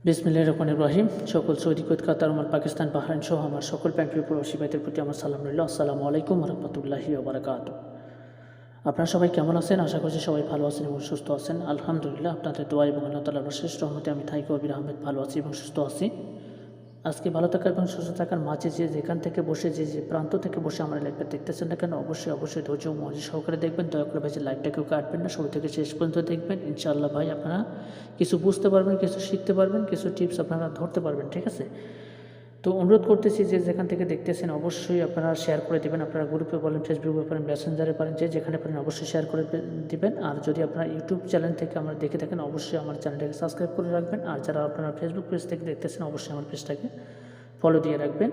বিসমিল্লাহির রহমানির রহিম। সকল সৌদি, কুয়েত, কাতার, ওমান, পাকিস্তান, বাহরাইন সহ আমার সকল প্রাণপ্রিয় প্রবাসী ভাইদের প্রতি আমার সালাম রইল। আসসালামু আলাইকুম রহমতুল্লাহি ওয়া বারাকাতুহু। আপনারা সবাই কেমন আছেন? আশা করছি সবাই ভালো আছেন এবং সুস্থ আছেন। আলহামদুলিল্লাহ, আপনাদের দোয়া এবং আল্লাহ তাআলার অশেষ রহমতে আমি থাই কবির আহমেদ ভালো আছি এবং সুস্থ আছি। আজকে ভালো থাকার এবং সুস্থ থাকার মাঝে যেখান থেকে বসে যে প্রান্ত থেকে বসে আমার লাইভটা দেখতেছেন না কেন, অবশ্যই ধৈর্য ও মনোযোগ সহকারে দেখবেন। দয়া করে ভাই যে লাইভটা কেউ কাটবেন না, শুরু থেকে শেষ পর্যন্ত দেখবেন। ইনশাআল্লাহ ভাই আপনারা কিছু বুঝতে পারবেন, কিছু শিখতে পারবেন, কিছু টিপস আপনারা ধরতে পারবেন। ঠিক আছে? তো অনুরোধ করতেছি যে যেখান থেকে দেখতেছেন অবশ্যই আপনারা শেয়ার করে দেবেন। আপনারা গ্রুপে বলেন, ফেসবুকে পারেন, মেসেঞ্জারে পারেন, যেখানে পারেন অবশ্যই শেয়ার করে দিবেন। আর যদি আপনারা ইউটিউব চ্যানেল থেকে আমরা দেখে থাকেন অবশ্যই আমার চ্যানেলটাকে সাবস্ক্রাইব করে রাখবেন। আর যারা আপনারা ফেসবুক পেজ থেকে দেখতেছেন অবশ্যই আমার পেজটাকে ফলো দিয়ে রাখবেন।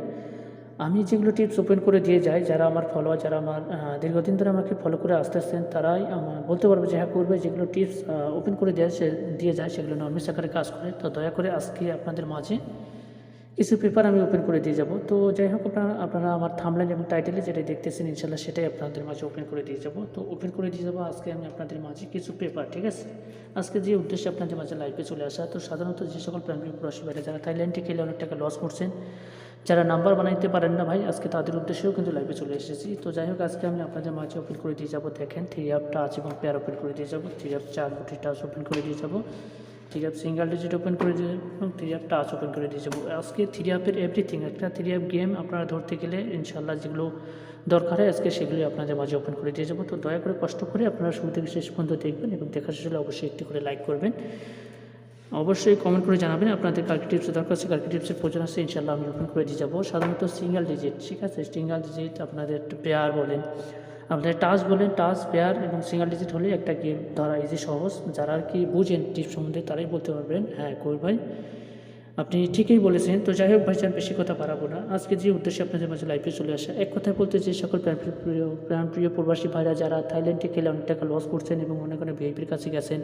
আমি যেগুলো টিপস ওপেন করে দিয়ে যাই, যারা আমার ফলোয়ার, যারা আমার দীর্ঘদিন ধরে আমাকে ফলো করে আসতেছেন, তারাই আমার বলতে পারবে যে হ্যাঁ করবে। যেগুলো টিপস ওপেন করে দিয়ে যায় সেগুলো নর্মাল আকারে কাজ করে। তো দয়া করে আজকে আপনাদের মাঝে কিছু পেপার আমি ওপেন করে দিয়ে যাব। তো যাই হোক, আপনারা আমার থাম্বনেল এবং টাইটেলে যেটা দেখতেছেন ইনশাল্লাহ সেটাই আপনাদের মাঝে ওপেন করে দিয়ে যাব। তো ওপেন করে দিয়ে যাবো আজকে আমি আপনাদের মাঝে কিছু পেপার। ঠিক আছে? আজকে যে উদ্দেশ্যে আপনাদের মাঝে লাইভে চলে আসা, তো সাধারণত যে সকল প্রাণপ্রিয় প্রবাসী ভাইরা যারা থাইল্যান্ডে খেলে অনেক টাকা লস করছেন, যারা নাম্বার বানাইতে পারেন না ভাই, আজকে তাদের উদ্দেশ্যেও কিন্তু লাইভে চলে এসেছি। তো যাই হোক, আজকে আমি আপনাদের মাঝে ওপেন করে দিয়ে যাবো। দেখেন, 3 টাচ এবং পেয়ার ওপেন করে দিয়ে যাবো। 3 4 টাচ ওপেন করে দিয়ে যাবো। 3 সিঙ্গেল ডিজিট ওপেন করে দিয়ে যাবো এবং 3 টাচ ওপেন করে দিয়ে যাবো। আজকে 3 এভরিথিং, একটা 3 গেম আপনারা ধরতে গেলে ইনশাল্লাহ যেগুলো দরকার হয় আজকে সেগুলি আপনাদের মাঝে ওপেন করে দিয়ে যাবো। তো দয়া করে কষ্ট করে আপনারা শুরু থেকে শেষ পর্যন্ত দেখবেন এবং দেখা শেষ হলে অবশ্যই একটি করে লাইক করবেন। অবশ্যই কমেন্ট করে জানাবেন আপনাদের কালকে টিপসের দরকার আছে, কালকে টিপসের প্রয়োজন আছে। ইনশাল্লাহ আমি ওপেন করে দিয়ে যাবো। সাধারণত সিঙ্গেল ডিজিট, ঠিক আছে, সিঙ্গেল ডিজিট আপনাদের পেয়ার বলেন, আপনাদের টাচ বলেন, টাচ পেয়ার এবং সিঙ্গেল ডিজিট হলে একটা গেম ধরা ইজি, সহজ। যারা আর কি বুঝেন টিপস সম্বন্ধে তারাই বলতে পারবেন হ্যাঁ কই ভাই আপনি ঠিকই বলেছেন। তো যাই হোক ভাইজান, বেশি কথা বাড়াবো না। আজকে যে উদ্দেশ্যে আপনাদের মাঝে লাইভে চলে আসা, এক কথায় বলতে যে সকল প্রাণপ্রিয় প্রবাসী ভাইরা যারা থাইল্যান্ডে খেলে অনেক টাকা লস করছেন এবং অনেক ভিআইপির কাছে গেছেন,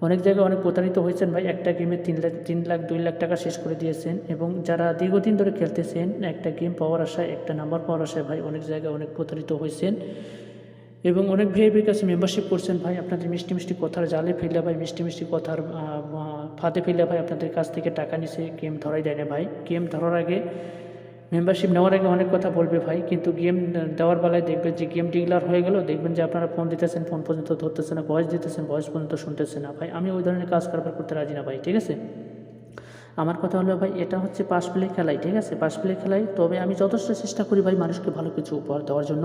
অনেক জায়গায় অনেক প্রতারিত হয়েছেন ভাই। একটা গেমে 3 লাখ 2 লাখ টাকা শেষ করে দিয়েছেন এবং যারা দীর্ঘদিন ধরে খেলতেছেন একটা গেম পাওয়ার আশায়, একটা নাম্বার পাওয়ার আশায় ভাই অনেক জায়গায় অনেক প্রতারিত হয়েছেন এবং অনেক ভিআইপির কাছে মেম্বারশিপ করছেন ভাই। আপনাদের মিষ্টি কথার জালে ফেলে ভাই, মিষ্টি কথার ফাঁদে ফেলে ভাই আপনাদের কাছ থেকে টাকা নিছে, গেম ধরাই দেয় না ভাই। গেম ধরার আগে, মেম্বারশিপ নেওয়ার আগে অনেক কথা বলবে ভাই, কিন্তু গেম দেওয়ার বেলায় দেখবেন যে গেম ডিক্লার হয়ে গেল, দেখবেন যে আপনারা ফোন দিতেছেন, ফোন পর্যন্ত ধরতেছে না, ভয়েস দিতেছেন, ভয়েস পর্যন্ত শুনতেছে না ভাই। আমি ওই ধরনের কাজ কারবার করতে রাজি না ভাই। ঠিক আছে? আমার কথা হলো ভাই, এটা হচ্ছে পাস প্লে খেলাই। ঠিক আছে? পাস প্লে খেলাই। তবে আমি যথেষ্ট চেষ্টা করি ভাই মানুষকে ভালো কিছু উপহার দেওয়ার জন্য।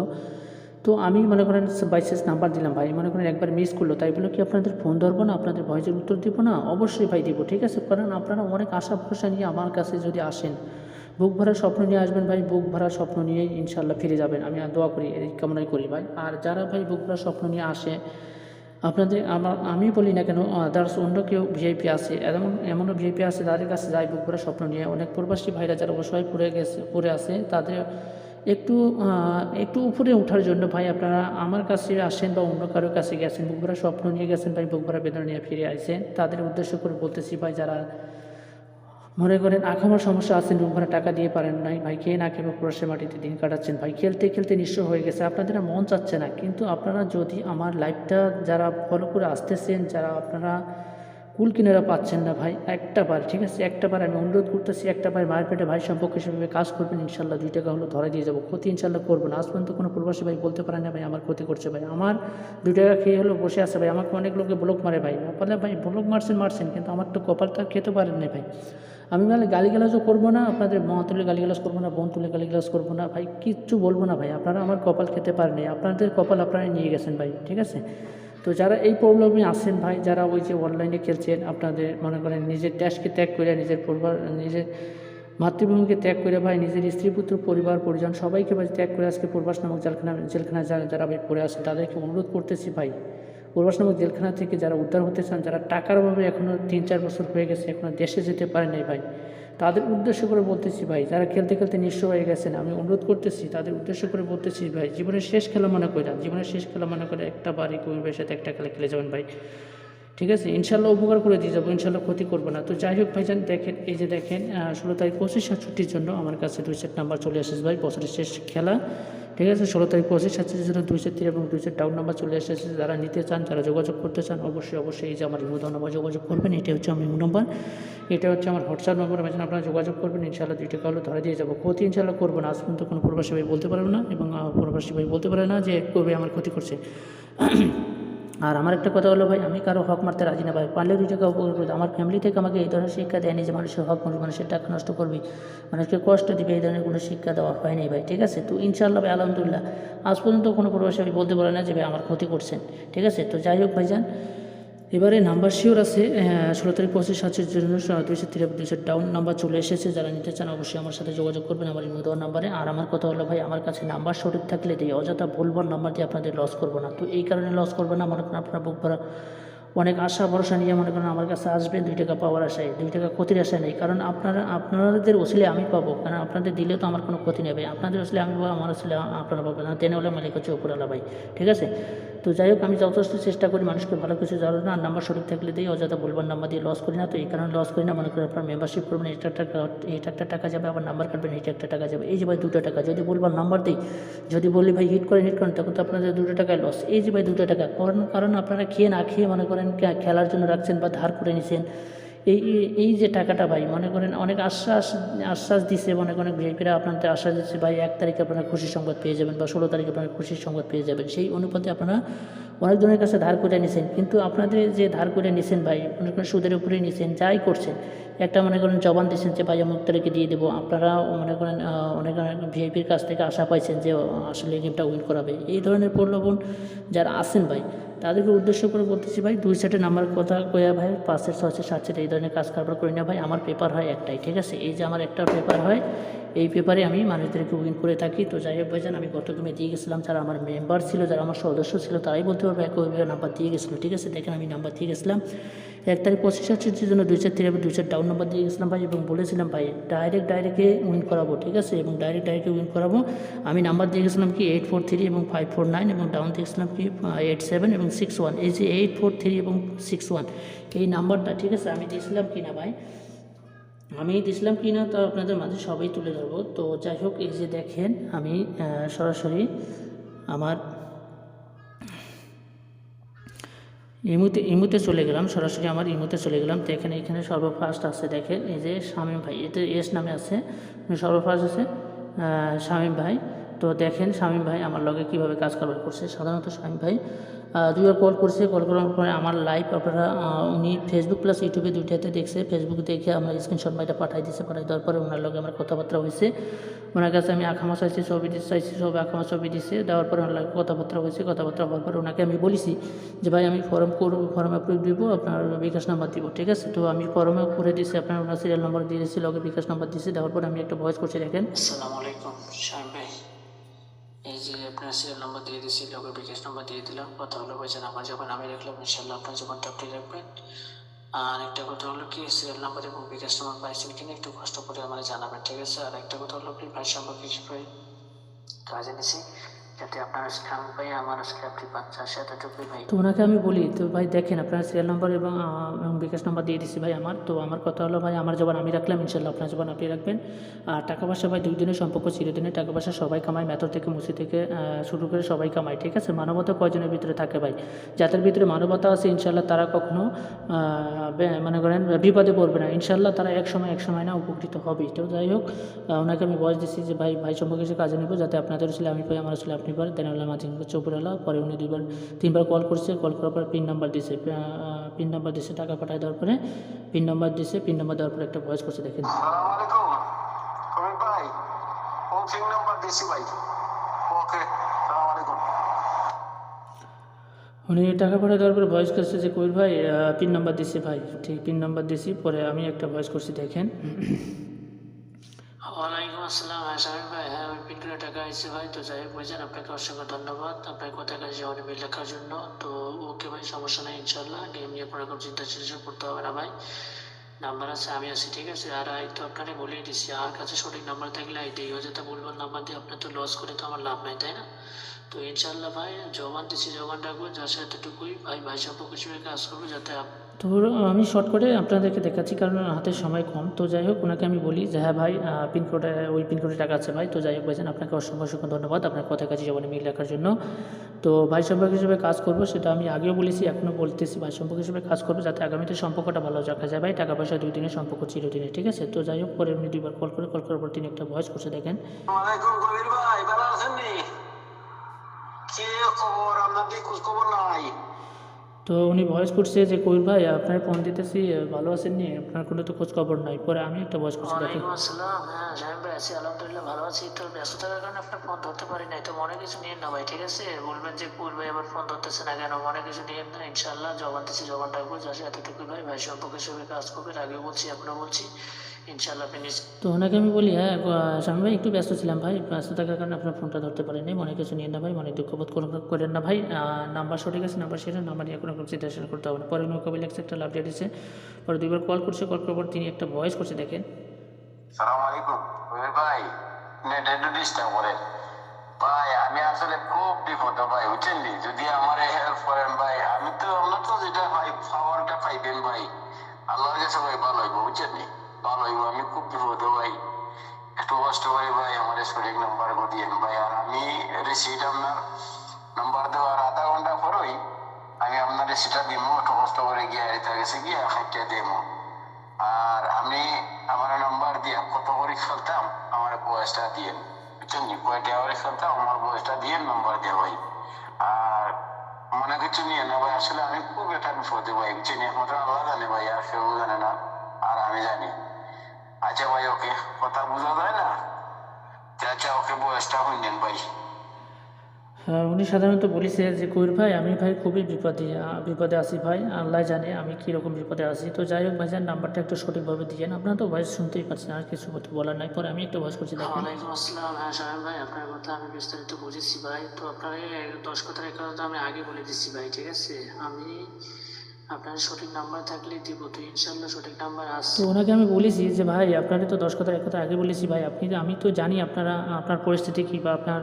তো আমি মনে করেন বাইসেস নাম্বার দিলাম ভাই, মনে করেন একবার মিস করলো, তাই বলে কি আপনাদের ফোন ধরবো না, আপনাদের ভয়েসের উত্তর দিব না? অবশ্যই ভাই দিব। ঠিক আছে? কারণ আপনারা অনেক আশা ভরসা নিয়ে আমার কাছে যদি আসেন, বুক ভরার স্বপ্ন নিয়ে আসবেন ভাই, বুক ভরার স্বপ্ন নিয়েই ইনশাল্লাহ ফিরে যাবেন। আমি দোয়া করি, এই কামনাই করি ভাই। আর যারা ভাই বুক ভরার স্বপ্ন নিয়ে আসে আপনাদের, আমি বলি না কেন, আদার্স অন্য কেউ ভিআইপি আছে, এমনও ভিআইপি আছে তাদের কাছে যায় বুক ভরার স্বপ্ন নিয়ে। অনেক প্রবাসী ভাইরা যারা অবশ্যই পড়ে আছে, তাদের একটু উপরে ওঠার জন্য ভাই আপনারা আমার কাছে আসেন বা অন্য কারোর কাছে গেছেন, বুক ভরা স্বপ্ন নিয়ে গেছেন ভাই, বুক ভরা বেদনা নিয়ে ফিরে আসেন। তাদের উদ্দেশ্য করে বলতেছি ভাই, যারা মনে করেন আখামার সমস্যা আছেন, বুক ভরা টাকা দিয়ে পারেন নাই ভাই, খেয়ে না খেয়ে প্রবাসের মাটিতে দিন কাটাচ্ছেন ভাই, খেলতে খেলতে নিঃস্ব হয়ে গেছে, আপনাদের আর মন চাচ্ছে না। কিন্তু আপনারা যদি আমার লাইভটা যারা ফলো করে আসতেছেন, যারা আপনারা কুল কিনারা পাচ্ছেন না ভাই, একটা বার, ঠিক আছে, একটা বার আমি অনুরোধ করতেছি, একটা বার মায়ের পেটে ভাই সম্পর্কে সেভাবে কাজ করবেন। ইনশাল্লাহ 2 টাকা হলো ধরা দিয়ে যাবো, ক্ষতি ইনশাল্লাহ করবো না। আজ পর্যন্ত কোনো প্রবাসী ভাই বলতে পারে না ভাই আমার ক্ষতি করছে ভাই, আমার 2 টাকা খেয়ে হলো বসে আছে ভাই। আমাকে অনেক লোকে ব্লক মারে ভাই, বলে ভাই ব্লক মারছেন, কিন্তু আমার তো কপালটা খেতে পারেন না ভাই। আমি বলে গালিগালাজও করবো না, আপনাদের মা তুলে গালিগালাজ করবো না, বোন তুলে গালিগালাজ করবো না ভাই, কিচ্ছু বলবো না ভাই। আপনারা আমার কপাল খেতে পারেননি, আপনাদের কপাল আপনারা নিয়ে গেছেন ভাই। ঠিক আছে? তো যারা এই প্রবলেমে আসেন ভাই, যারা ওই যে অনলাইনে খেলছেন, আপনাদের মনে করেন নিজের দেশকে ত্যাগ করে, নিজের পরিবার, নিজের মাতৃভূমিকে ত্যাগ করে ভাই, নিজের স্ত্রী পুত্র পরিবার পরিজন সবাইকে ভাই ত্যাগ করে আজকে প্রবাস নামক জেলখানায় যারা ভাই পড়ে আসেন, তাদেরকে অনুরোধ করতেছি ভাই, প্রবাস নামক জেলখানা থেকে যারা উদ্ধার হতে চান, যারা টাকার অভাবে এখনও 3-4 বছর হয়ে গেছে এখনও দেশে যেতে পারে নাই ভাই, তাদের উদ্দেশ্য করে বলতেছি ভাই, যারা খেলতে খেলতে নিঃস্ব হয়ে গেছেন, আমি অনুরোধ করতেছি, তাদের উদ্দেশ্য করে বলতেছি ভাই, জীবনের শেষ খেলা মনে করে একটা বাড়ি কুমিরের সাথে একটা খেলা খেলে যাবেন ভাই। ঠিক আছে? ইনশাল্লাহ উপকার করে দিয়ে যাবো, ইনশাল্লাহ ক্ষতি করবো না। তো যাই হোক ভাইজান, দেখেন এই যে দেখেন 16 তারিখ 25-67 জন্য আমার কাছে 2 সেট নাম্বার চলে এসেছে ভাই, বছরের শেষ খেলা। ঠিক আছে? 16 তারিখ 25-67 জন্য 2 সেট 3 এবং 2 সেট ডাউন নাম্বার চলে এসেছে। যারা নিতে চান, যারা যোগাযোগ করতে চান, অবশ্যই এই যে আমার ইমো নাম্বার যোগাযোগ করবেন। এটি হচ্ছে আমার ইমো নাম্বার, এটা হচ্ছে আমার হোয়াটসঅ্যাপ নম্বর, ভাইজান আপনারা যোগাযোগ করবেন, ইনশাআল্লাহ 2 টাকা হলে ধরে দিয়ে যাবো। ক্ষতি ইনশাআল্লাহ করবো না, আজ পর্যন্ত কোনো প্রবাসী ভাই বলতে পারবে না, এবং প্রবাসী ভাই বলতে পারে না যে কবে আমার ক্ষতি করছে। আর আমার একটা কথা হলো ভাই, আমি কারো হক মারতে রাজি না ভাই, পারলে 2 টাকা উপকার করবে। আমার ফ্যামিলি থেকে আমাকে এই ধরনের শিক্ষা দেয়নি যে মানুষের হক মারবি, মানুষের টাকা নষ্ট করবি, মানুষকে কষ্ট দিবে, এই ধরনের কোনো শিক্ষা দেওয়া হয়নি ভাই, ঠিক আছে। তো ইনশাআল্লাহ ভাই আলহামদুলিল্লাহ আজ পর্যন্ত কোনো প্রবাসী ভাই বলতে পারে না যে ভাই আমার ক্ষতি করছেন, ঠিক আছে। তো যাই হোক ভাইজান, এবারে নাম্বার শিওর আছে 16 তারিখ 25/7 জন্য 200 ডাউন নাম্বার চলে এসেছে। যারা নিতে চান অবশ্যই আমার সাথে যোগাযোগ করবেন আমার ইমো দেওয়ার নাম্বারে। আর আমার কথা হলো ভাই, আমার কাছে নাম্বার সঠিক থাকলে দিই, অযথা ভুলবার নাম্বার দিয়ে আপনাদের লস করবো না। তো এই কারণে লস করবো না, মনে করেন আপনারা বুক ভরা অনেক আশা ভরসা নিয়ে মনে করেন আমার কাছে আসবেন 2 টাকা পাওয়ার আশায়, 2 টাকা ক্ষতির আশায় নেই। কারণ আপনাদের ওসিলে আমি পাবো, কারণ আপনাদের দিলে তো আমার কোনো ক্ষতি নেই ভাই, আপনাদের ওসিলে আমি পাবো, আমার ওসিলে আপনারা পাবেন না, তেনে হলে মালিক হচ্ছে উপরওয়ালা ভাই, ঠিক আছে। তো যাই হোক, আমি যথেষ্ট চেষ্টা করি মানুষকে ভালো কিছু জানার না, আর নাম্বার সঠিক থাকলে দিই, অযথা বলবার নাম্বার দিয়ে লস করি না। তো এই কারণে লস করি না, মনে করেন আপনার মেম্বারশিপ করবেন, এটা একটা টাকা যাবে, আবার নাম্বার কাটবেন, এটা একটা টাকা যাবে, এই যে ভাই 2 টাকা। যদি বলবার নাম্বার দিই, যদি বলি ভাই হিট করেন তখন তো আপনাদের 2 টাকায় লস, এই যে ভাই 2 টাকা। কারণ আপনারা খেয়ে না খেয়ে মনে করেন খেলার জন্য রাখছেন বা ধার করে নিছেন, এই যে টাকাটা ভাই মনে করেন অনেক আশ্বাস দিছে, মনে করেন ভিআইপিরা আপনাদের আশ্বাস দিচ্ছে ভাই 1 তারিখে আপনারা খুশির সংবাদ পেয়ে যাবেন বা 16 তারিখে আপনারা খুশির সংবাদ পেয়ে যাবেন, সেই অনুপাতে আপনারা অনেকজনের কাছে ধার করে নিছেন। কিন্তু আপনাদের যে ধার করে নিছেন ভাই, মনে করেন সুদের উপরেই নিছেন, যাই করছেন, একটা মনে করেন জবান দিচ্ছেন যে ভাই অমুক তারিখে দিয়ে দেবো, আপনারা মনে করেন অনেক ভিআইপির কাছ থেকে আশা পাইছেন যে আসলে গেমটা উইন করাবে। এই ধরনের প্রলোভন যারা আছেন ভাই, তাদেরকে উদ্দেশ্য করে বলতেছি ভাই, 2 সেটের নাম্বার কথা কয়া ভাই 5 সেট 6 সেট 7 সেট এই ধরনের কাজ কারবার করি না ভাই। আমার পেপার হয় একটাই, ঠিক আছে। এই যে আমার একটা পেপার হয়, এই পেপারে আমি মানুষদেরকে উইন করে থাকি। তো যাই হোক ভাইজান, আমি গত গেমে দিয়ে গেছিলাম, যারা আমার মেম্বার ছিল, যারা আমার সদস্য ছিল, তারাই বলতে পারবে একইভাবে নাম্বার দিয়ে গেছিলো, ঠিক আছে। দেখেন আমি নাম্বার দিয়ে গেছিলাম 1 তারিখ 25/7 জন্য 2 সেট 3 2 সেট ডাউন নাম্বার দিয়ে গেছিলাম ভাই, এবং বলেছিলাম ভাই ডাইরেক্টে উইন করাবো, ঠিক আছে, এবং ডাইরেক্টে উইন করাবো। আমি নাম্বার দিয়ে গেছিলাম কি 843 এবং 549, এবং ডাউন দিয়েছিলাম কি 87 এবং 61। এই যে 843 এবং 61 এই নাম্বারটা, ঠিক আছে, আমি দিয়েছিলাম কি না ভাই, আমি দিয়েছিলাম কি না তা আপনাদের মাঝে সবাই তুলে ধরবো। তো যাই হোক, এই যে দেখেন আমি সরাসরি আমার ইমুতে চলে গেলাম, সরাসরি আমার ইমুতে চলে গেলাম। দেখেন এখানে সর্বফার্স্ট আছে, দেখেন এই যে শামীম ভাই, এটা এস নামে আছে, সর্বফার্স্ট আছে শামীম ভাই। তো দেখেন শামীম ভাই আমার লগে কীভাবে কাজ কারবার করছে। সাধারণত শামীম ভাই 2 বার কল করছে, কল করার পরে আমার লাইভ আপনারা উনি ফেসবুক প্লাস ইউটিউবে 2টাতে দেখছে। ফেসবুক দেখে আমরা স্ক্রিনশট ভাইটা পাঠাই দেওয়ার পরে ওনার লগে আমার কথাবার্তা হয়েছে। ওনার কাছে আমি আখামা চাইছি, ছবি দিতে চাইছি, সব আখামা ছবি দিচ্ছে, দেওয়ার পরে ওনার লগে কথাবার্তা হয়েছে। কথাবার্তা হওয়ার পরে ওনাকে আমি বলেছি যে ভাই আমি ফর্ম অ্যাপ্রুভ দিব, আপনার বিকাশ নাম্বার দিব, ঠিক আছে। তো আমি ফর্মে করে দিয়েছি, আপনার ওনার সিরিয়াল নাম্বার দিয়ে দিয়েছি, লগে বিকাশ নাম্বার দিয়েছি। দেওয়ার পরে আমি একটা ভয়েস করছি, দেখেন। আসসালামু আলাইকুম শামীম ভাই, এই যে আপনার সিরিয়াল নাম্বার দিয়ে দিয়েছি, লগে বিকাশ নাম্বার দিয়ে দিলাম। কথা হলো ভাইজান আমার যখন আমি রাখলাম, ইনশাল্লাহ আপনার জীবনটা আপনি রাখবেন। আর একটা কথা হলো কি, সিরিয়াল নাম্বার এবং বিকাশ নাম্বার পাইছেন কিনা একটু কষ্ট করে আমার জানাবেন, ঠিক আছে। আর একটা কথা হলো কি, ভাই সম্পর্কে ভাই কাজে নিছি, যাতে আপনার স্ক্যাম পাই আমার স্ক্যাপটি বাচ্চা আসে, এতটুকুই ভাই। তো ওনাকে আমি বলি, তো ভাই দেখেন আপনার সিরিয়াল নাম্বার এবং বিকাশ নাম্বার দিয়ে দিচ্ছি ভাই আমার। তো আমার কথা হলো ভাই, আমার জবান আমি রাখলাম, ইনশাল্লাহ আপনার জবান আপনি রাখবেন। আর টাকা পয়সা ভাই 2 দিনের সম্পর্ক, চিরদিনের টাকা পয়সা সবাই কামায়, মেথর থেকে মুসি থেকে শুরু করে সবাই কামায়, ঠিক আছে। মানবতা কয়জনের ভিতরে থাকে ভাই, যাদের ভিতরে মানবতা আছে ইনশাল্লাহ তারা কখনো মনে করেন বিপদে পড়বে না, ইনশাল্লাহ তারা এক সময় না উপকৃত হবেই। তো যাই হোক, ওনাকে আমি বয়স দিচ্ছি যে ভাই সম্পর্কে সে কাজে নেব, যাতে আপনাদের ছিল আমি পাই, আমার ছিল আপনি পাই। দেনাল্লাহ মাঝে চৌপুরালা। পরে উনি 3বার কল করছে, কল করার পরে পিন নাম্বার দিছে, টাকা পাঠায় দেওয়ার পরে পিন নাম্বার দিছে, পিন নাম্বার দেওয়ার পরে একটা ভয়েস করছে, দেখেন। উনি টাকা পাঠিয়ে দেওয়ার পরে ভয়েস করছে যে কবির ভাই পিন নাম্বার দিছি ভাই, ঠিক পিন নাম্বার দিছি। পরে আমি একটা ভয়েস করছি, দেখেন। ওয়ালাইকুম আসসালাম, হ্যাঁ শামীম ভাই, হ্যাঁ ওই পিনগুলো টাকা আসছে ভাই। তো যাই হোক ভাইজান, আপনাকে অসংখ্য ধন্যবাদ আপনার কথা কাজে অনেক লেখার জন্য। তো ওকে ভাই, সমস্যা নেই, ইনশাল্লাহ গেম নিয়ে কোনো রকম চিন্তা করতে হবে না ভাই, নাম্বার আছে, আমি আছি, ঠিক আছে। আর এই তো আপনাকে বলেই দিচ্ছি, আমার কাছে সঠিক নাম্বার থাকলে এই অযথা বলবার নাম্বার দিয়ে আপনার তো লস করে তো আমার লাভ নাই, তাই না। তো ইনশাল্লাহ ভাই জবান দিচ্ছি, জবান রাখবো, যার সাথে এতটুকুই ভাই সম্পর্ক হিসেবে কাজ করবো, যাতে তো আমি শর্ট করে আপনাদেরকে দেখাচ্ছি, কারণ হাতে সময় কম। তো যাই হোক, ওনাকে আমি বলি যে হ্যাঁ ভাই, পিনকোডে ওই পিনকোডে টাকা আছে ভাই। তো যাই হোক ভাইজান, আপনাকে অসংখ্য অসংখ্য ধন্যবাদ আপনার কথার কাছে জবানে মিল রাখার জন্য। তো ভাই সম্পর্ক হিসেবে কাজ করব, সেটা আমি আগেও বলেছি, এখনও বলতেছি, ভাই সম্পর্ক হিসেবে কাজ করবো যাতে আগামীতে সম্পর্কটা ভালো রাখা যায় ভাই। টাকা পয়সা 2 দিনের সম্পর্ক চিরদিনের, ঠিক আছে? তো যাই হোক, পরে উনি 2বার কল করার পর তিনি একটা ভয়েস করছে, দেখেন। ওয়ালাইকুম কবির ভাই, ভালো আছেন নি? কি খবর? আপনার কি খোঁজ খবর নাই? তো উনি ভয়েস করছে যে কবির ভাই, আপনার ফোন দিতেছি, ভালো আছেন নি? আপনার কোনো তো খোঁজ খবর নাই। পরে আমি একটা ভয়েস করছি, দেখেন। ওয়ালাইকুম আসসালাম। হ্যাঁ সাহেব ভাই, আছি আলহামদুলিল্লাহ ভালো আছি। তো ব্যস্ত থাকার কারণে আপনার ফোন ধরতে পারি নাই। তো মনে কিছু নিয়েন না ভাই, ঠিক আছে? বলবেন যে কবির ভাই আবার ফোন ধরতেছে না কেন, মনে কিছু নিয়েন না। ইনশাল্লাহ জবান দিচ্ছি, জবান রাখবো। যা এতটুকু ভাই, ভাই সম্পর্কে হিসেবে কাজ করবেন, আগেও বলছি এখনো বলছি। ইনশাল্লাহ আপনি তো ওনাকে আমি বলি, হ্যাঁ স্বামী ভাই, একটু ব্যস্ত ছিলাম ভাই, ব্যস্ত থাকার কারণে আপনার ফোনটা ধরতে পারিনি, মনে কিছু নিয়ে না ভাই, মনে দুঃখবোধ করেন না ভাই। নাম্বার সঠিক আছে, নাম্বার শেষ, নাম্বার নিয়ে কোনো চিন্তা করতে হবে না। পরে উনি কবি লেগছে, একটা লাভ দিয়ে দিচ্ছে। পরে 2বার কল করছে, কল করার পর তিনি একটা ভয়েস করছে, দেখেন। সালাম আলাইকুম কবির ভাই, নেট একটু ডিস্টার্ব করেন ভাই। আমি আসলে খুব বিপদ ভাই, বুঝছেন নি? যদি আমার হেল্প করেন ভাই, আমি তো আমরা তো যেটা ভাই পাওয়ারটা পাইবেন ভাই, আল্লাহর কাছে ভাই ভালো হইব, বুঝছেন নি? ভালো হইব। আমি খুব বিপদ ভাই, একটু কষ্ট করে ভাই আমার সঠিক নাম্বার দিয়েন ভাই। আর আমি রিসিট আপনার নাম্বার দেওয়ার আধা ঘন্টা পরই আমি আপনার রিসিটটা দিব, একটু কষ্ট করে গিয়ে তার কাছে গিয়ে খাইটা দেব। আর আমি আমার নাম্বার দিয়ে কত করে খেলতাম আমার বয়সটা দিয়ে, বুঝছেন নি? কয়টা করে খেলতাম আমার বয়সটা দিয়ে নাম্বার দিয়ে ভাই। আর মনে কিছু নিয়ে না ভাই, আসলে আমি খুব একটা বিপদে ভাই, বুঝছেন? একমাত্র আল্লাহ জানে ভাই, আর কেউ জানে না, আর আমি জানি। আচ্ছা ভাই, ওকে, কথা বোঝা যায় না? আচ্ছা ওকে, বয়সটা হইলেন ভাই। উনি সাধারণত বলেছে যে কবির ভাই, আমি ভাই খুবই বিপদে আছি ভাই, আল্লাহ জানে আমি কীরকম বিপদে আছি। তো যাই হোক ভাইজান, নাম্বারটা একটু সঠিকভাবে দিয়েন। আপনারা তো ভয়েস শুনতেই পাচ্ছেন, আর কিছু বলার নাই। পরে আমি একটা ভয়েস করছি, দেখেন। ওয়ালাইকুম আসসালাম। হ্যাঁ সাহেব ভাই, আপনার কথা আমি বিস্তারিত বুঝেছি ভাই। তো আপনার 10 কথার 1 কথা আমি আগে বলে দিচ্ছি ভাই, ঠিক আছে? আমি আপনার সঠিক নাম্বার থাকলে দিব, তো ইনশাল্লাহ সঠিক নাম্বার তো আসছে। ওনাকে আমি বলেছি যে ভাই, আপনারা তো 10 কথার 1 কথা আগে বলেছি ভাই, আমি তো জানি আপনার পরিস্থিতি কী, বা আপনার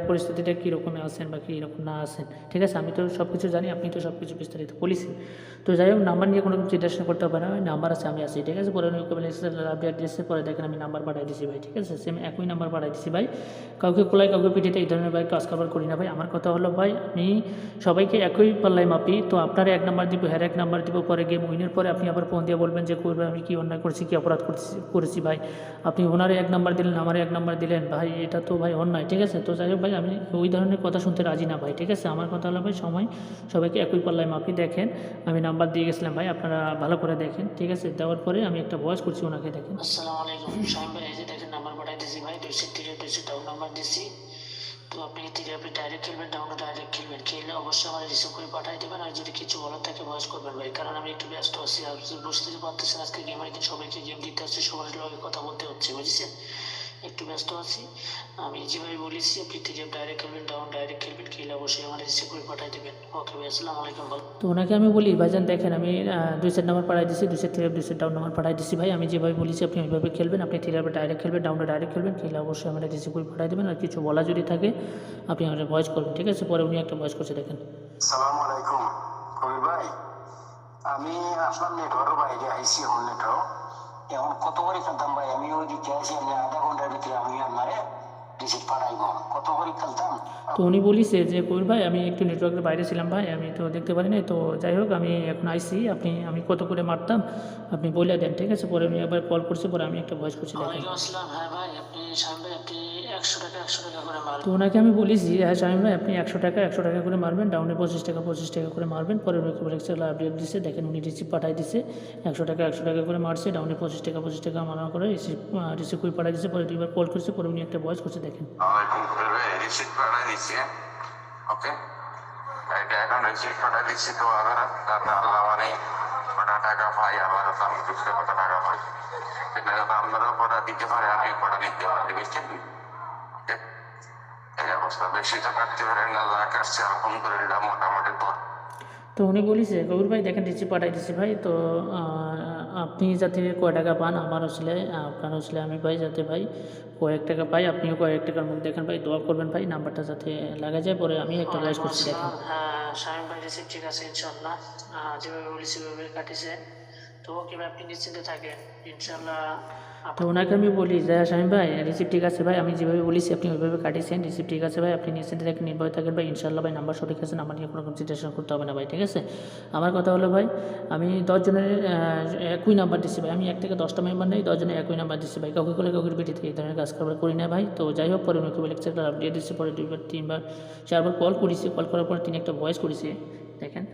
পরিস্থিতিটা কীরকমে আছেন বা কীরকম না আছেন, ঠিক আছে? আমি তো সব কিছু জানি, আপনি তো সব কিছু বিস্তারিত বলেছেন। তো যাই হোক, নাম্বার নিয়ে কোনো চিন্তা করতে হবে না, নাম্বার আছে, আমি আছি, ঠিক আছে? পরে উনি আপডেট দিয়েছে, পরে দেখেন আমি নাম্বার পাঠিয়ে দিচ্ছি ভাই, ঠিক আছে? সেম একই নাম্বার পাঠিয়ে দিচ্ছি ভাই। কাউকে কোলায় কাউকে পিঠিতে এই ধরনের ভাই কাজ কারবার করি না ভাই। আমার কথা হলো ভাই, আমি সবাইকে একই পাল্লায় মাপি। তো আপনার 1 নাম্বার দিব, হ্যাঁ 1 নাম্বার দিব, পরে গেম উইনের পরে আপনি আবার ফোন দিয়ে বলবেন যে করবে আমি কি অন্যায় করছি, কি অপরাধ করেছি ভাই। আপনি ওনারে 1 নাম্বার দিলেন, আমার 1 নাম্বার দিলেন ভাই, এটা তো ভাই অন্যায়, ঠিক আছে? তো যাই হোক ভাই, আমি ওই ধরনের কথা শুনতে রাজি না ভাই, ঠিক আছে? আমার কথা হলো ভাই, সবাইকে একই পাল্লায় মাপি। দেখেন আমি নাম্বার দিয়ে গেছিলাম ভাই, আপনারা ভালো করে দেখেন, ঠিক আছে? দেওয়ার পরে আমি একটা ভয়েস করছি ওনাকে, দেখেন। আসসালামু আলাইকুম সাহেব ভাই, এই যে দেখেন নাম্বার পাঠাই দিয়েছি ভাই, 203 ডাউন নাম্বার দিচ্ছি। তো আপনি আপনি ডাইরেক্ট খেলবেন, ডাউনে ডাইরেক্ট খেলবেন, খেলে অবশ্যই আমার রিসিভ করে পাঠিয়ে দেবেন। আর যদি কিছু বলার থাকে ভয়েস করবেন ভাই, কারণ আমি একটু ব্যস্ত আছি। আর বুঝতে পারতেছেন আজকে গেমের দিন, সবাইকে গেম দিতে হচ্ছে, সবার লগে কথা বলতে হচ্ছে, বুঝেছেন? একটু ব্যস্ত আছি। আমি যেভাবে বলেছি আপনি ডাইরেক্ট খেলবেন, ডাউন ডাইরেক্ট খেলবেন, খেলে অবশ্যই আমার রিসিভ করে পাঠিয়ে দেবেন। ওকে ভাই, আসসালামু আলাইকুম। তো ওনাকে আমি বলি, ভাইজান দেখেন, আমি 2 সেট নাম্বার পাঠিয়ে দিচ্ছি, 2 সেট 2 সেট ডাউন নাম্বার পাঠিয়ে দিচ্ছি ভাই। আমি যেভাবে বলেছি আপনি ওইভাবে খেলবেন, আপনি থ্রি ডাইরেক্ট খেলবেন, ডাউনে ডাইরেক্ট খেলবেন, খেলে অবশ্যই আমার রিসিভ করে পাঠিয়ে দেবেন। আর কিছু বলা যদি থাকে আপনি আমার ভয়েস করবেন, ঠিক আছে? পরে উনি একটা ভয়েস করছে, দেখেন। সালাম আলাইকুম কবির ভাই, আমি আসলাম নেটওয়ার্কের বাইরে আইসি, এখন নেটওয়ার্ক এখন কত করে খেলতাম ভাই? আমি ওই দিকে আছি, আমি আধা ঘন্টার ভিতরে আমি আপনারে রিসিভ পাঠাইব। কত করে খেলতাম? তো উনি বলিছে যে কবির ভাই, আমি একটু নেটওয়ার্কের বাইরে ছিলাম ভাই, আমি তো দেখতে পারি নাই। তো যাই হোক, আমি এখন আইসি, আমি কত করে মারতাম আপনি বলে দেন, ঠিক আছে? পরে উনি একবার কল করছে, পরে আমি একটা ভয়েস করছি, দেখেন। ওয়ালাইকুম আসসালাম। হ্যাঁ ভাই, আপনি সাহেব ভাই, আপনি 100 টাকা করে মারবেন। তো ওনাকে আমি বলেছি, হ্যাঁ শামীম ভাই, আপনি 100 টাকা করে মারবেন, ডাউনে 25 টাকা করে মারবেন। পরে উনি আপডেট দিচ্ছে, দেখেন উনি রিসিভ পাঠিয়ে দিচ্ছে। 100 টাকা করে মারছে, ডাউনে 25 টাকা মারা করে রিসিভ করে পাঠিয়ে দিচ্ছে। পরে 2বার কল করছে, পরে উনি একটা ভয়েস করছে, দেখেন। ওয়ালাইকুম ভাই, রিসিভ পাঠাই দিচ্ছি। ওকে, এটা এখন রিসিভ পাঠাই দিচ্ছি। তো আবার দাদা আল্লাহ মানে কটা টাকা পাই, আল্লাহ আমি বুঝতে কত টাকা পাই, সেটা যদি আপনারাও কটা দিতে পারে, আমি কটা দিতে পারি, বুঝছেন? ওকে, এই অবস্থা। বেশি তো কাটতে পারেন না, যা কাটছে আলহামদুলিল্লাহ মোটামুটি। তো উনি বলিছে, কবির ভাই দেখেন রিসিভ পাঠাই দিচ্ছি ভাই। তো আপনি যাতে কয় টাকা পান আমার আসলে আপনার আসলে আমি ভাই যাতে ভাই কয়েক টাকা পাই, আপনিও কয়েক টাকার মধ্যে দেখেন ভাই, দোয়া করবেন ভাই নাম্বারটা যাতে লাগা যায়। পরে আমি একটা ভয়েস ওয়ালাইকুম করছি দেখেন। আসসালাম। হ্যাঁ, শামীম ভাই রিসিভ ঠিক আছে ইনশাল্লাহ। যেভাবে বলেছি ওইভাবে কাটিছে। তো ওকে ভাই, আপনি নিশ্চিন্তে থাকেন ইনশাল্লাহ। তো ওনাকে আমি বলি যে শামীম ভাই রিসিভ ঠিক আছে ভাই, আমি যেভাবে বলেছি আপনি ওইভাবে কাটিয়েছেন, রিসিভ ঠিক আছে ভাই, আপনি নিশ্চিন্তে থাকেন, নির্ভয় থাকেন ভাই, ইনশাল্লাহ ভাই নাম্বার সঠিক আছে, নাম্বার নিয়ে কোনো কনসিডারেশন করতে হবে না ভাই, ঠিক আছে। আমার কথা হলো ভাই, আমি 10 জনের একই নাম্বার দিচ্ছি ভাই, আমি 1 থেকে 10টা মেম্বার নেই, 10 জনের একই নাম্বার দিচ্ছি ভাই, কাউকে করলে কাউকে পিঠিতে এই ধরনের কাজ কারবার করি না ভাই। তো যাই হোক, পরে উনি খুব লেকচারটা আপডেট দিচ্ছে, পরে 2বার 3বার 4বার কল করেছি, কল করার পর তিনি একটা ভয়েস করেছে দেখেন।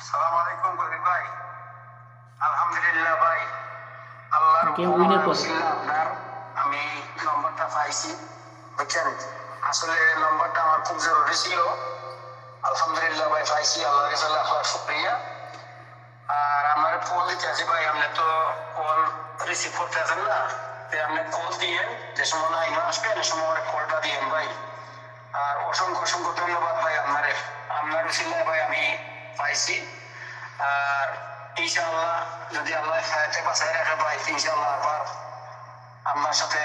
সালাম আলাইকুম কবির ভাই। আলহামদুলিল্লাহ ভাই, আল্লাহর কেউ উইনের পরে উসিলা আপনার আমি নম্বরটা পাইছি, বুঝছেন। আসলে নম্বরটা আমার খুব জরুরি ছিল। আলহামদুলিল্লাহ ভাই পাইছি, আল্লাহর কাছে লাখ লাখ শুকরিয়া। আর আমার ফোন দিতে আছে ভাই, আপনি তো কল রিসিভ করতে আছেন না, তো আপনি কল দিয়েন, যে সময় লাইনে আসবেন সে সময় কলটা দিয়েন ভাই। আর অসংখ্য অসংখ্য ধন্যবাদ ভাই আপনারে, আপনার উসিলায় ভাই আমি পাইছি। আর ইনশাআল্লাহ যদি আল্লাহ হায়াতে বাঁচায় রাখে ভাই, ইনশাআল্লাহ আবার আপনার সাথে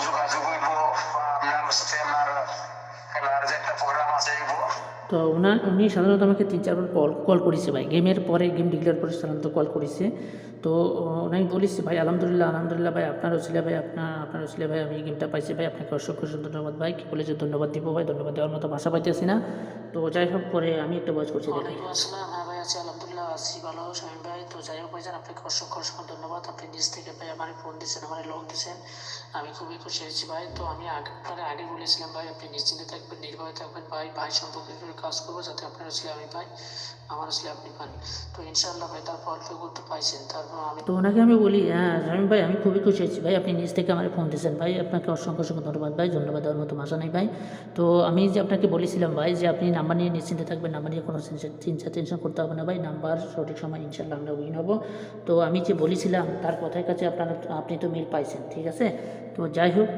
যোগাযোগ হইব, বা আপনার সাথে আমার খেলার যে একটা প্রোগ্রাম আছে হইব। তো উনি সাধারণত আমাকে 3-4বার কল করেছে ভাই, গেমের পরে, গেম ডিক্লেয়ার পরে সাধারণত কল করেছে। তো ওনাকে বলেছি ভাই আলহামদুলিল্লাহ আলহামদুলিল্লাহ ভাই, আপনার ওসিলা ভাই, আপনার ওসিলা ভাই আমি গেমটা পাইছি ভাই, আপনাকে অসংখ্য অসংখ্য ধন্যবাদ ভাই। কী বলে যে ধন্যবাদ দিব ভাই, ধন্যবাদ দেওয়ার মতো ভাষা পাইতেছি না। তো যাই হোক, পরে আমি একটা ভয়েস করছি দেখেন। ওয়ালাইকুম আসসালাম। হ্যাঁ ভাই, আছি আলহামদুলিল্লাহ, আছি ভালো শামীম ভাই। তো যাই হোক ভাইজান, আপনাকে অসংখ্য অসংখ্য ধন্যবাদ। আপনি নিজ থেকে ভাই আমার ফোন দিচ্ছেন, আমার লোন দিচ্ছেন, আমি খুবই খুশি হয়েছি ভাই। তো আমি আপনার আগে বলেছিলাম ভাই, আপনি নিশ্চিন্তে থাকবেন, নির্ভয় থাকবেন ভাই, ভাই সম্পর্কে করে কাজ করবো যাতে আপনার আসলে আমি পাই, আমার আসলে আপনি পান। তো ইনশাআল্লাহ ভাই, তারপর অল্প করতে পাইছেন, তারপর আমি তো ওনাকে আমি বলি হ্যাঁ শামীম ভাই আমি খুবই খুশি হয়েছি ভাই, আপনি নিজ থেকে আমার ফোন দিয়েছেন ভাই, আপনাকে অসংখ্য অসংখ্য ধন্যবাদ ভাই, ধন্যবাদ দেওয়ার মতো ভাষা নেই ভাই। তো আমি যে আপনাকে বলেছিলাম ভাই যে আপনি নাম্বার নিয়ে নিশ্চিন্তে থাকবেন, নাম্বার নিয়ে কোনো টেনশন করতে হবে না ভাই, নাম্বার সঠিক সময় ইনশাল্লাহ আমরা উইন হব। তো আমি যে বলেছিলাম তার কথার কাছে আপনি তো মিল পাইছেন, ঠিক আছে। তো যাই হোক,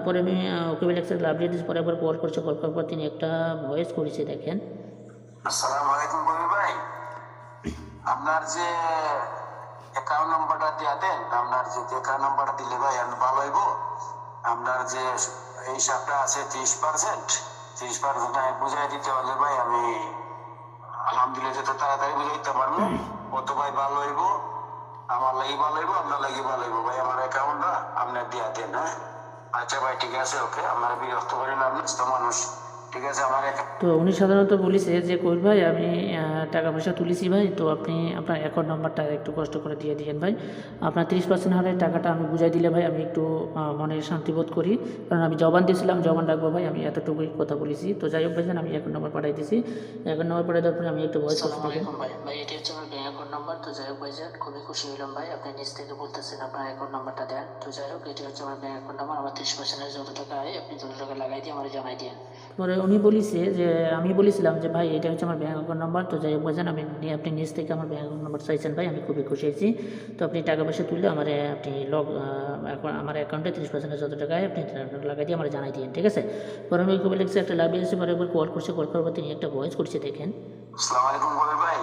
পরে আমি ওকে লেকচার আপডেট দিয়েছি, পরে একবার কল করার পর তিনি একটা ভয়েস করেছে দেখেন। আসসালামু আলাইকুম কবির ভাই, আপনার যে অ্যাকাউন্ট নাম্বারটা দিয়া দেন, আপনার যে অ্যাকাউন্ট নাম্বারটা দিলে ভাই আমি ভালো হইব। আপনার যে এই হিসাবটা আছে 30% আমি বুঝাই দিতে পারলে ভাই আমি আলহামদুলিল্লাহ যত তাড়াতাড়ি বুঝাই দিতে পারবো কত ভাই ভালো হইব, আমার লাগি ভালো হইব, আপনার লাগি ভালো হইব ভাই। আমার অ্যাকাউন্টটা আপনার দিয়া দেন। হ্যাঁ আচ্ছা ভাই, ঠিক আছে, ওকে, আমার বিরক্ত করেন আপনি তো মানুষ, ঠিক আছে। আমার তো উনি সাধারণত বলেছে যে কই ভাই আমি টাকা পয়সা তুলেছি ভাই, তো আপনি আপনার অ্যাকাউন্ট নাম্বারটা একটু কষ্ট করে দিয়ে দিয়েন ভাই, আপনার 30% হারে টাকাটা আমি বুঝাই দিলে ভাই আমি একটু মনে শান্তি বোধ করি, কারণ আমি জবান দিয়েছিলাম, জবান রাখবো ভাই, আমি এতটুকুই কথা বলেছি। তো যাই হোক ভাইজান, আমি অ্যাকাউন্ট নাম্বার পাঠাই দিয়েছি, অ্যাকাউন্ট নাম্বার পাঠিয়ে দেওয়ার পরে আমি একটু ভয়েস করছি আসসালামু দেখেন। আলাইকুম ভাই। ভাই এটি হচ্ছে আমার ব্যাংক অ্যাকাউন্ট নাম্বার। তো যাই হোক ভাইজান, খুবই খুশি হলাম ভাই, আপনি নিজ থেকে বলতেছেন আপনার অ্যাকাউন্ট নাম্বারটা দেন। তো যাই হোক, এটি হচ্ছে আমার ব্যাংক অ্যাকাউন্ট নাম্বার, আমার 30% যত টাকা হয় আপনি তত টাকা লাগাই দিয়ে আমার জানাই দিন। পরে উনি বলেছে যে আমি বলেছিলাম যে ভাই এটা হচ্ছে আমার ব্যাঙ্ক অ্যাকাউন্ট নাম্বার। তো যাই হোক ভাইজান, আপনি নিজ থেকে আমার ব্যাঙ্ক অ্যাকাউন্ট নাম্বার চাইছেন ভাই, আমি খুবই খুশি হয়েছি। তো আপনি টাকা পয়সা তুললে আমার আপনি আমার অ্যাকাউন্টে 30% যত টাকা হয় আপনি লাগাই দিয়ে আমার জানাই দিন, ঠিক আছে। পরে আমি খুবই লিখছি একটা লাভ এসেছে, পরে একবার কল করার পর তিনি একটা ভয়েস করছে দেখেন। আসসালামু আলাইকুম কবির ভাই,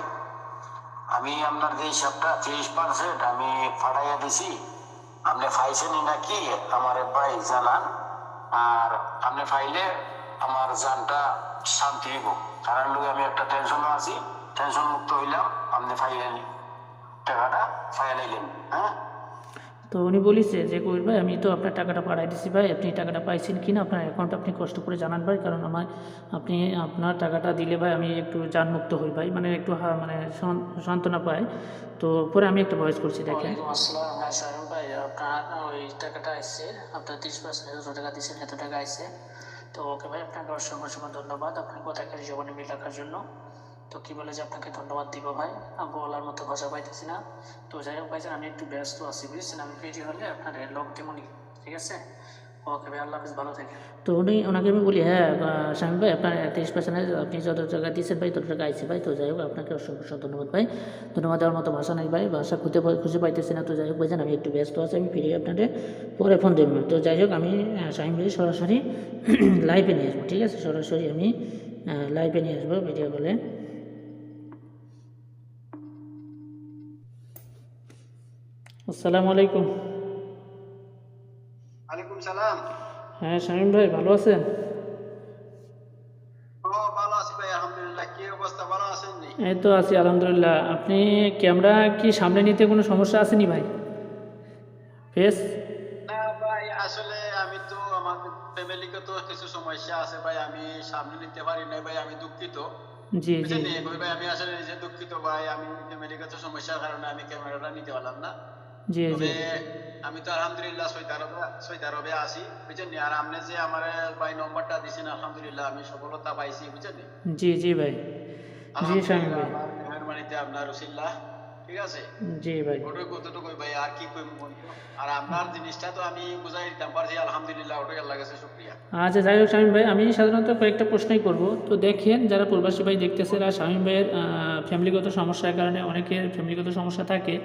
আমি আপনার যে হিসাবটা 30% আমি ফাটাইয়া দিছি, আপনি পাইছেনই নাকি আমার ভাই জানান। আর আপনি পাইলে আমার জানটা শান্তি হইব, কারণ আমি একটা টেনশনও আছি, টেনশন মুক্ত হইলাম, আপনি ফাইলেন টাকাটা ফাইলাইলেন। হ্যাঁ তো উনি বলেছে যে কবির ভাই আমি তো আপনার টাকাটা পাঠাই দিচ্ছি ভাই, আপনি টাকাটা পাইছেন কি না আপনার অ্যাকাউন্ট আপনি কষ্ট করে জানান ভাই, কারণ আপনি আপনার টাকাটা দিলে ভাই আমি একটু জানমুক্ত হই ভাই, মানে একটু মানে সান্ত্বনা পাই। তো পরে আমি একটা ভয়েস করছি দেখেন। ওয়ালাইকুম আসসালাম। হ্যাঁ শামীম ভাই, আপনার ওই টাকাটা আসছে, আপনার 30% যত টাকা দিচ্ছেন এত টাকা আসছে। তো ওকে ভাই, আপনাকে অসংখ্য অসংখ্য ধন্যবাদ আপনার কথাকে জীবনে মিল রাখার জন্য। তো কি বলে যে আপনাকে ধন্যবাদ দিব ভাই, আমি বলার মতো ভাষা পাইতেছি না। তো যাই হোক ভাইজান, আমি একটু ব্যস্ত আছি বুঝছেন, আমি ফ্রি হলে আপনার লগ দেবনি, ঠিক আছে। ওকে ভাই, আল্লাহ হাফিজ, ভালো থাকেন। তো ওনাকে আমি বলি হ্যাঁ শামীম ভাই আপনার 30% আপনি যত টাকা দিয়েছেন ভাই তত টাকা আইছে ভাই। তো যাই হোক, আপনাকে অসংখ্য অসংখ্য ধন্যবাদ ভাই, ধন্যবাদ দেওয়ার মতো ভাষা নেই ভাই, ভাষা খুঁজে পাইতেছি না। তো যাই হোক ভাইজান, আমি একটু ব্যস্ত আছি, আমি ফিরে আপনাদের পরে ফোন দেব। তো যাই হোক, আমি শামীম ভাই সরাসরি লাইভে নিয়ে আসবো, ঠিক আছে, সরাসরি আমি লাইভে নিয়ে আসবো ভিডিও কলে। আসসালামু আলাইকুম। ওয়ালাইকুম সালাম। হ্যাঁ শামীম ভাই, ভালো আছেন? ও ভালো আছি ভাই, আলহামদুলিল্লাহ। কি অবস্থা, ভালো আছেন নি? এই তো আছি আলহামদুলিল্লাহ। আপনি ক্যামেরা কি সামনে নিতে কোনো সমস্যা আসেনি ভাই? ফেস? না ভাই, আসলে আমি তো আমাদের ফ্যামিলিকে তো কিছু সমস্যা আছে ভাই, আমি সামনে নিতে পারি না ভাই, আমি দুঃখিত। জি জি বুঝছেন নি ভাই, আমি আসলে নিজে দুঃখিত ভাই, আমি ফ্যামিলিগত সমস্যার কারণে আমি ক্যামেরাটা নিতে পারলাম না। জি জি তবে আমি তো আলহামদুলিল্লাহ সৌদি আরবে আছি, বুঝছেন নি। আর আপনি যে আমার ভাই নম্বরটা দিছেন, আলহামদুলিল্লাহ আমি সফলতা পাইছি, বুঝছেন নি। জি জি ভাই। জি শামীম আলহামদুলিল্লাহ ভাই। আমার মেহরবানিতে, আপনার রসিল্লাহ। ঠিক আছে, জি ভাই। ওটাই কতটুকু ভাই, আর কি কইব বলবো। আর আপনার জিনিসটা তো আমি বুঝাই দিতাম পারছি, আলহামদুলিল্লাহ, ওটাই আল্লাহ কাছে শুকরিয়া। আচ্ছা যাই হোক শামীম ভাই, আমি সাধারণত কয়েকটা প্রশ্নই করব। তো দেখেন, যারা প্রবাসী ভাই দেখতেছে, আর শামীম ভাইয়ের ফ্যামিলিগত সমস্যার কারণে অনেকের ফ্যামিলিগত সমস্যা থাকে,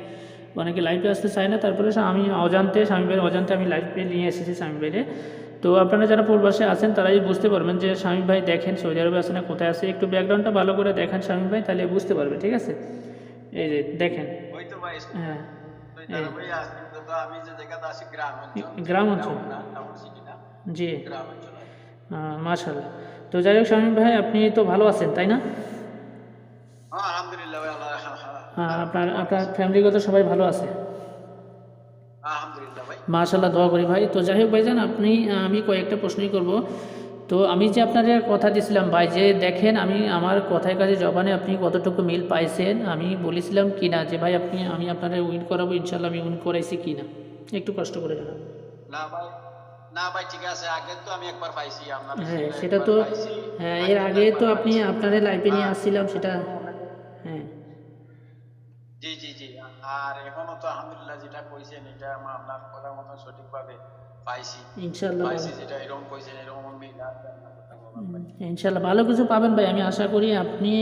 অনেকে লাইভে আসতে চায় না, তারপরে আমি অজান্তে শামীম ভাইয়ের অজান্তে আমি লাইভে নিয়ে এসেছি শামীম ভাইরে। তো আপনারা যারা প্রবাসে আছেন তারাই বুঝতে পারবেন যে শামীম ভাই দেখেন সৌদি আরবে আছে না কোথায় আছে। একটু ব্যাকগ্রাউন্ডটা ভালো করে দেখেন শামীম ভাই, তাহলে বুঝতে পারবে, ঠিক আছে? এই যে দেখেন। ওই তো ভাই, হ্যাঁ সৌদি এই আরবে আছি, কিন্তু আমি যে জায়গাতে আছি গ্রাম অঞ্চল, গ্রাম অঞ্চল। টাউন না, টাউন সিটি না, জি গ্রাম অঞ্চল। মাশাআল্লাহ। তো যাই হোক শামীম ভাই, আপনি তো ভালো আছেন তাই না? হ্যাঁ আলহামদুলিল্লাহ ভাই, আল্লাহ আপনার আপনার ফ্যামিলিগত সবাই ভালো আছে? আলহামদুলিল্লাহ ভাই। মাশাআল্লাহ, দোয়া করি ভাই। তো যাই হোক ভাইজান, আমি কয়েকটা প্রশ্নই করব। তো আমি যে আপনাদের কথা দিছিলাম ভাই, যে দেখেন আমি আমার কথায় কাজে জবানে আপনি কতটুকু মিল পাইছেন, আমি বলেছিলাম কি না যে ভাই আমি আপনাদের উইন করাবো, ইনশাল্লাহ আমি উইন করাইছি কি না, একটু কষ্ট করে জানান। না ভাই, না ভাই, ঠিক আছে, আগে তো আমি একবার পাইছি আপনার হ্যাঁ সাথে, সেটা একবার তো, পাইছি। হ্যাঁ এর আগে তো আগে তো একবার আপনি পাইছি। আপনাদের লাইফে নিয়ে আর আসছিলাম সেটা। হ্যাঁ জি জি জি, আর এখনো তো আলহামদুলিল্লাহ যেটা কইছেন এটা আপনার কথা মতো সঠিকভাবে পাইছি। ইনশাল্লাহ পাইছি যেটা এরকম কইছেন, এরকম মিল আছে আপনার কথা বলার ভাই। ইনশাল্লাহ ভালো কিছু পাবেন ভাই, আমি আশা করি। আপনি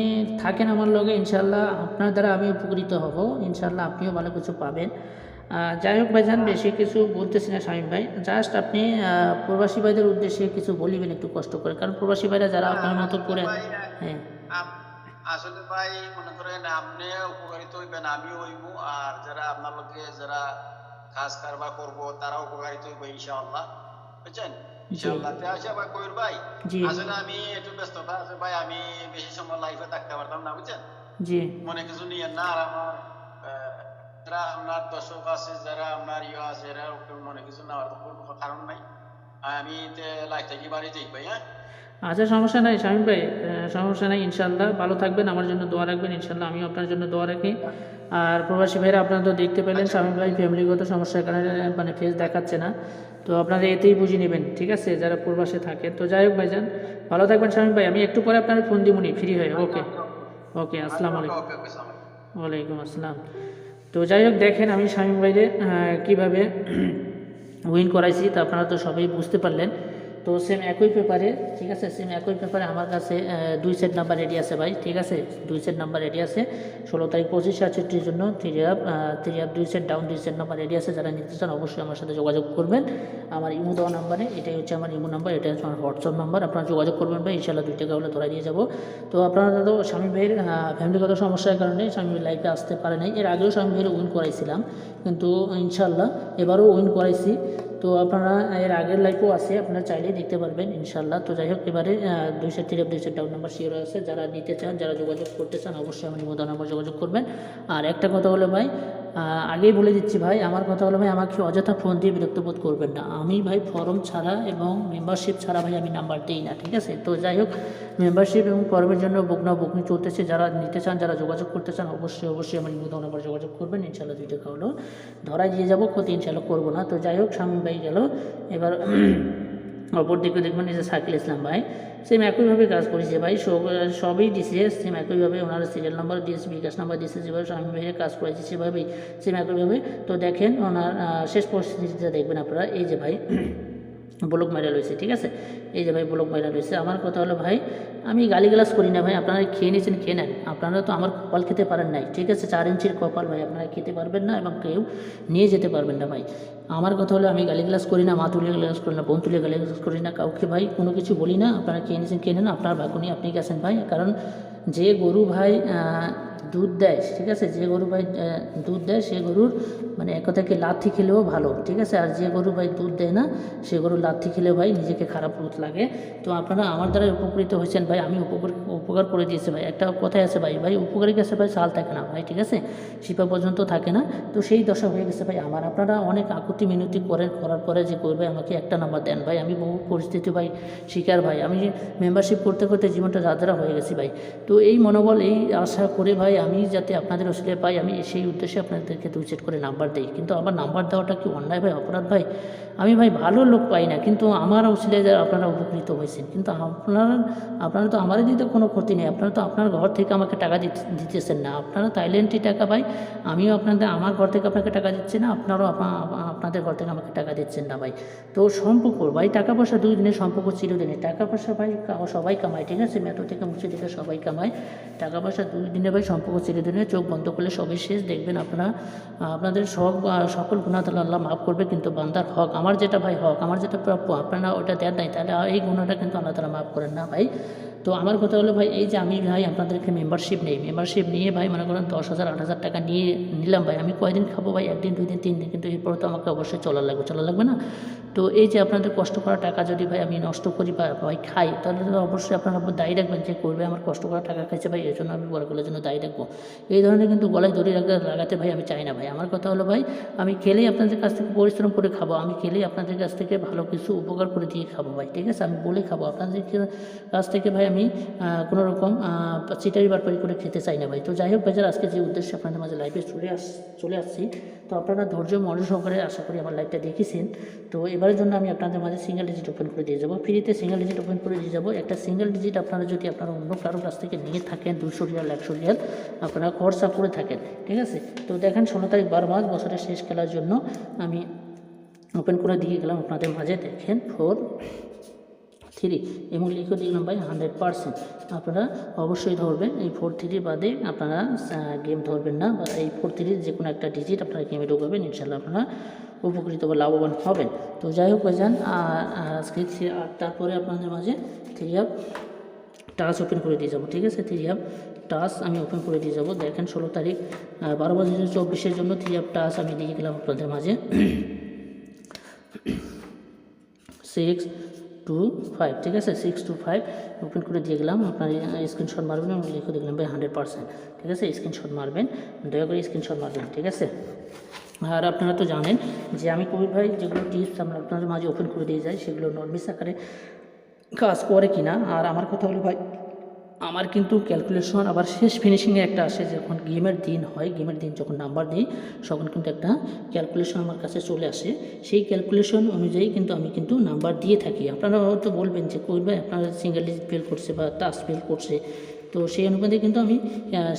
থাকেন আমার লগে, ইনশাল্লাহ আপনার দ্বারা আমি উপকৃত হব, ইনশাল্লাহ আপনিও ভালো কিছু পাবেন। যাই হোক ভাইজান, বেশি কিছু বলতেছি না শামীম ভাই, জাস্ট আপনি প্রবাসী ভাইদের উদ্দেশ্যে কিছু বলিবেন একটু কষ্ট করে, কারণ প্রবাসী ভাইরা যারা আপনার মতো আসলে করে। ভাই, হ্যাঁ আসলে ভাই মনে করেন আপনি উপকারিত হইবেন, আমিও হইব, আর যারা আপনার লগে যারা কাজ কারবার করবো তারাও উপকারিত হইব ইনশাআল্লাহ, বুঝছেন। ইনশাআল্লাহ তে আসা ভাই, কইর ভাই, জি আসলে আমি একটু ব্যস্ততা আছে ভাই, আমি বেশি সময় লাইফে থাকতে পারতাম না, বুঝছেন। জি মনে কিছু নিয়েন না। আর আমার যারা আপনার দর্শক আছে, যারা আপনার ইয়ে আছে, এরা মনে কিছু নেওয়ার তো কোনো কারণ নাই। আমি লাইফ থেকে বাড়ি যাই ভাই, হ্যাঁ। আচ্ছা সমস্যা নাই শামীম ভাই, সমস্যা নাই, ইনশাল্লাহ ভালো থাকবেন, আমার জন্য দোয়া রাখবেন, ইনশাল্লাহ আমিও আপনার জন্য দোয়া রাখি। আর প্রবাসী ভাইরা আপনারা তো দেখতে পেলেন, শামীম ভাই ফ্যামিলিগত সমস্যার কারণে মানে ফেস দেখাচ্ছে না, তো আপনারা এতেই বুঝে নেবেন, ঠিক আছে, যারা প্রবাসে থাকে। তো যাই হোক ভাইজান, ভালো থাকবেন শামীম ভাই, আমি একটু পরে আপনার ফোন দিবনি ফ্রি হয়ে। ওকে ওকে, আসসালামু ওকে আলাইকুম। ওকে ওকে, সালাম। ওয়ালাইকুম আসসালাম। তো যাই হোক দেখেন, আমি শামীম ভাইরে কীভাবে উইন করাইছি, তা আপনারা তো সবাই বুঝতে পারলেন। তো সেম একই পেপারে, ঠিক আছে, সেম একই পেপারে আমার কাছে 2 সেট নাম্বার রেডি আছে ভাই, ঠিক আছে, 2 সেট নাম্বার রেডি আছে 16 তারিখ 25/6 জন্য 3 up 2 set down 2 set number ready আছে। যারা নিতে চান অবশ্যই আমার সাথে যোগাযোগ করবেন আমার ইমো দেওয়া নাম্বারে, এটাই হচ্ছে আমার ইমো নাম্বার, এটা হচ্ছে আমার হোয়াটসঅ্যাপ নাম্বার, আপনারা যোগাযোগ করবেন ভাই, ইনশাল্লাহ 2 টাকা হলে ধরা দিয়ে যাবো। তো আপনারা তো শামীম ভাইয়ের ফ্যামিলিগত সমস্যার কারণে শামীম ভাই লাইফে আসতে পারে নাই, এর আগেও শামীম ভাইয়ের উইন করাইছিলাম, কিন্তু ইনশাল্লাহ এবারও উইন করাইছি। তো আপনারা এর আগের লাইফও আছে, আপনারা চাইলেই দেখতে পারবেন ইনশাল্লাহ। তো যাই হোক, এবারে 2 set 3 up 2 set down number sure আছে, যারা নিতে চান, যারা যোগাযোগ করতে চান অবশ্যই আমার ইমো দেওয়া নাম্বার যোগাযোগ করবেন। আর একটা কথা হলো ভাই, আগেই বলে দিচ্ছি ভাই, আমার কথা হলো ভাই, আমাকে অযথা ফোন দিয়ে বিরক্ত বোধ করবেন না, আমি ভাই ফর্ম ছাড়া এবং মেম্বারশিপ ছাড়া ভাই আমি নাম্বার দিই না, ঠিক আছে। তো যাই হোক, মেম্বারশিপ এবং ফর্মের জন্য বুকিং চলতেছে, যারা নিতে চান, যারা যোগাযোগ করতে চান অবশ্যই আমার ইমো দেওয়া নাম্বার যোগাযোগ করবেন, ইনশাল্লাহ 2 টাকা হলো ধরাই দিয়ে যাবো, ক্ষতি ইনশাল্লাহ করবো না। তো যাই হোক, শামীম ভাই গেল, এবার অপর দিকে দেখবেন এই যে সাকিল ইসলাম ভাই, সেম একইভাবে কাজ করেছে ভাই, সবই দিছে সেম একইভাবে, ওনার সিরিয়াল নাম্বার দিয়েছে, বিকাশ নাম্বার দিয়েছে, যেভাবে শামীম ভাইয়ের কাজ করেছে সেভাবেই সেম একইভাবে। তো দেখেন ওনার শেষ পরিস্থিতিটা দেখবেন আপনারা, এই যে ভাই ব্লক মাইরা রয়েছে, ঠিক আছে, এই যে ভাই ব্লক মাইরা রয়েছে। আমার কথা হলো ভাই, আমি গালিগালাজ করি না ভাই, আপনারা খেয়ে নিয়েছেন খেয়ে নেন, আপনারা তো আমার কপাল খেতে পারেন নাই, ঠিক আছে, 4 ইঞ্চির কপাল ভাই, আপনারা খেতে পারবেন না এবং কেউ নিয়ে যেতে পারবেন না ভাই। আমার কথা হলো, আমি গালিগালাজ করি না, মা তুলে গালিগালাজ করি না, বোন তুলে গালিগালাজ করি না, কাউকে ভাই কোনো কিছু বলি না, আপনারা খেয়ে নিয়েছেন খেয়ে নেন, আপনার ভাগ্য নিয়ে আপনি গেছেন ভাই। কারণ যে গরু ভাই দুধ দেয়, ঠিক আছে, যে গরু ভাই দুধ দেয় সে গরুর মানে এক কথা কি লাথি খেলেও ভালো, ঠিক আছে। আর যে গরু ভাই দুধ দেয় না সে গরু লাথি খেলে ভাই নিজেকে খারাপ বোধ লাগে। তো আপনারা আমার দ্বারা উপকৃত হয়েছেন ভাই, আমি উপকার করে দিয়েছি ভাই। একটা কথাই আছে ভাই, উপকারী কাছে ভাই চাল থাকে না ভাই, ঠিক আছে, শিপা পর্যন্ত থাকে না। তো সেই দশা হয়ে গেছে ভাই আমার। আপনারা অনেক আকুতি মিনতি করার পরে যে করবে আমাকে একটা নাম্বার দেন ভাই। আমি বহু পরিস্থিতি ভাই শিকার ভাই, আমি মেম্বারশিপ করতে করতে জীবনটা যাত্রা হয়ে গেছি ভাই। তো এই মনোবল এই আশা করে ভাই আমি যাতে আপনাদের ওসিলায় পাই, আমি সেই উদ্দেশ্যে আপনাদেরকে 2 সেট করে নাম্বার দিই। কিন্তু আমার নাম্বার দেওয়াটা কি অন্যায় ভাই, অপরাধ ভাই? আমি ভাই ভালো লোক পাই না, কিন্তু আমার ওসিলায় আপনারা উপকৃত হয়েছেন, কিন্তু আপনারা তো আমারই দিতে কোনো ক্ষতি নেই। আপনারা তো আপনার ঘর থেকে আমাকে টাকা দিতেছেন না, আপনারা থাইল্যান্ডই টাকা ভাই, আমিও আমার ঘর থেকে আপনাকে টাকা দিচ্ছি না, আপনারাও আপনাদের ঘর থেকে আমাকে টাকা দিচ্ছেন না ভাই। তো সম্পর্ক ভাই, টাকা পয়সা 2 দিনের সম্পর্ক চিরদিনের। টাকা পয়সা ভাই সবাই কামায়, ঠিক আছে, মেট্রো থেকে মুছে থেকে সবাই কামায়। টাকা পয়সা 2 দিনে ভাই, সম্পর্ক চিরদিনের। চোখ বন্ধ করলে সবই শেষ, দেখবেন আপনারা আপনাদের সকল গুনাহ তাআলা আল্লাহ মাফ করবে, কিন্তু বান্দার হক, আমার যেটা ভাই হক, আমার যেটা প্রাপ্য, আপনারা ওটা দেন নাই, তাহলে এই গুনাহটা কিন্তু আল্লাহ তাআলা মাফ করেন না ভাই। তো আমার কথা হলো ভাই, এই যে আমি ভাই আপনাদেরকে মেম্বারশিপ নিয়ে ভাই মনে করেন 10,000 8,000 টাকা নিলাম ভাই, আমি কয়দিন খাবো ভাই? 1 দিন 2 দিন 3 দিন, কিন্তু এরপর তো আমাকে অবশ্যই চলা লাগবে না? তো এই যে আপনাদের কষ্ট করা টাকা যদি ভাই আমি নষ্ট করি বা ভাই খাই, তাহলে তো অবশ্যই আপনারা দায়ী রাখবেন, যে করবে আমার কষ্ট করা টাকা খাইছে ভাই, এর জন্য আমি বড়গুলোর জন্য দায়ী রাখবো। এই ধরনের কিন্তু গলায় দড়ি লাগাতে ভাই আমি চাই না ভাই। আমার কথা হলো ভাই, আমি খেলেই আপনাদের কাছ থেকে পরিশ্রম করে খাবো, আমি খেলেই আপনাদের কাছ থেকে ভালো কিছু উপকার করে দিয়ে খাবো ভাই, ঠিক আছে, আমি বলে খাবো। আপনাদের কাছ থেকে ভাই আমি কোনো রকম চিটারি বাটপারি করে খেতে চাই না ভাই। তো যাই হোক ভাইজার, আজকে যে উদ্দেশ্যে আপনাদের মাঝে লাইভে চলে আসছি, তো আপনারা ধৈর্য মনোযোগ সহকারে আশা করি আমার লাইভটা দেখেছেন। তো এবারের জন্য আমি আপনাদের মাঝে সিঙ্গেল ডিজিট ওপেন করে দিয়ে যাবো, ফ্রিতে সিঙ্গেল ডিজিট ওপেন করে দিয়ে যাবো। একটা সিঙ্গেল ডিজিট আপনারা যদি আপনারা অন্য কারোর কাছ থেকে নিয়ে থাকেন 200 রিয়াল 100 রিয়াল আপনারা খরচা করে থাকেন, ঠিক আছে। তো দেখেন 16 তারিখ 12 মাস বছরের শেষ খেলার জন্য আমি ওপেন করে দিয়ে গেলাম আপনাদের মাঝে। দেখেন 4-3 এবং লিখে দিলাম ভাই 100%। আপনারা অবশ্যই ধরবেন, এই 4-3 বাদে আপনারা গেম ধরবেন না, বা এই 4-3 যে কোনো একটা ডিজিট আপনারা গেমে ঢোকাবেন, ইনশাল্লাহ আপনারা উপকৃত বা লাভবান হবেন। তো যাই হোক ভাইজান, আজকে তারপরে আপনাদের মাঝে 3 অ্যাপ টাচ ওপেন করে দিয়ে যাবো, ঠিক আছে। 3 অ্যাপ টাচ আমি ওপেন করে দিয়ে যাবো। দেখেন 16 তারিখ 12 মাস 2024 জন্য 3 অ্যাপ টাচ আমি দিয়ে গেলাম আপনাদের মাঝে। 6-2-5, ঠিক আছে, 6-2-5 ওপেন করে দিয়ে গেলাম। আপনার স্ক্রিনশট মারবেন এবং লিখে দেখলাম ভাই 100%, ঠিক আছে। স্ক্রিনশট মারবেন, দয়া করে স্ক্রিনশট মারবেন, ঠিক আছে। আর আপনারা তো জানেন যে আমি কবির ভাই যেগুলো টিপস আমরা আপনাদের মাঝে ওপেন করে দিয়ে যাই, সেগুলো নর্মিস আকারে কাজ করে কিনা। আর আমার কথা হলো ভাই, আমার কিন্তু ক্যালকুলেশন আবার শেষ ফিনিশিংয়ে একটা আসে, যখন গেমের দিন হয়, গেমের দিন যখন নাম্বার দিই, তখন কিন্তু একটা ক্যালকুলেশন আমার কাছে চলে আসে। সেই ক্যালকুলেশন অনুযায়ী কিন্তু আমি কিন্তু নাম্বার দিয়ে থাকি। আপনারা হয়তো বলবেন যে কই ভাই আপনারা সিঙ্গেল ডিজিট ফেল করছে বা টাচ ফেল করছে, তো সেই অনুপাতে কিন্তু আমি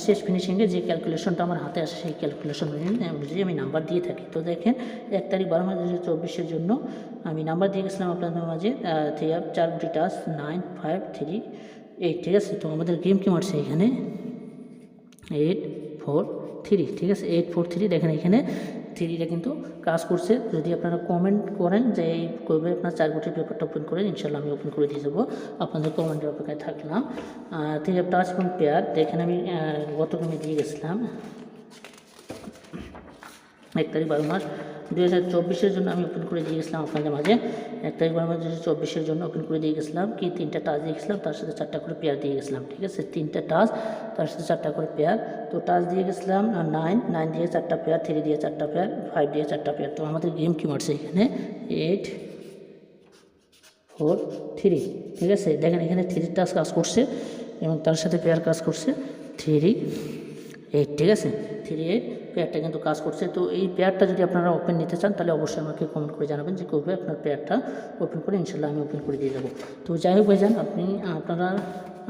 শেষ ফিনিশিংয়ে যে ক্যালকুলেশনটা আমার হাতে আসে, সেই ক্যালকুলেশন অনুযায়ী আমি নাম্বার দিয়ে থাকি। তো দেখেন 1 তারিখ 12 মাস 2024 জন্য আমি নাম্বার দিয়ে গেছিলাম আপনাদের মাঝে 3 অ্যাপ 4 গুটি টাচ 9-5-3-8, ঠিক আছে। তো আমাদের গেম কি মারছে এখানে 8-4-3, ঠিক আছে, 8-4-3। দেখেন এখানে 3টা কিন্তু কাজ করছে। যদি আপনারা কমেন্ট করেন যে এই করবে আপনার 4 গুটির পেপারটা ওপেন করেন, ইনশাল্লাহ আমি ওপেন করে দিয়ে যাবো, আপনাদের কমেন্টের অপেক্ষায় থাকলাম। 3 অ্যাপ টাচ এবং পেয়ার দেখেন আমি গতকালই দিয়ে গেছিলাম 1 তারিখ 12 মাস 2024 জন্য আমি ওপেন করে দিয়ে গেছিলাম আপনাদের মাঝে। 1 তারিখ 12 মাস 2024 জন্য ওপেন করে দিয়ে গেছিলাম কি 3টা টাচ দিয়ে গেছিলাম, তার সাথে 4টা করে পেয়ার দিয়ে গেছিলাম, ঠিক আছে। 3টা টাচ তার সাথে 4টা করে পেয়ার। তো টাচ দিয়ে গেছিলাম 9 দিয়ে 4টা পেয়ার, 3 দিয়ে 4টা পেয়ার, 5 দিয়ে 4টা পেয়ার। তো আমাদের গেম কি মারছে এখানে 8-4-3, ঠিক আছে। দেখেন এখানে 3 টাচ কাজ করছে এবং তার সাথে পেয়ার কাজ করছে 3-8, ঠিক আছে। 3-8 পেয়ারটা কিন্তু কাজ করছে। তো এই পেয়ারটা যদি আপনারা ওপেন নিতে চান, তাহলে অবশ্যই আমাকে কমেন্ট করে জানাবেন যে কবে আপনার পেয়ারটা ওপেন করে, ইনশাল্লাহ আমি ওপেন করে দিয়ে যাবো। তো যাই হোক ভাইজান, আপনারা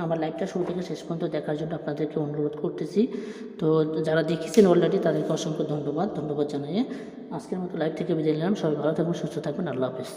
আমার লাইভটা শুরু থেকে শেষ পর্যন্ত দেখার জন্য আপনাদেরকে অনুরোধ করতেছি। তো যারা দেখেছেন অলরেডি তাদেরকে অসংখ্য ধন্যবাদ জানিয়ে আজকের মতো লাইভ থেকে বিদায় নিলাম। সবাই ভালো থাকবেন, সুস্থ থাকবেন, আল্লাহ হাফেজ।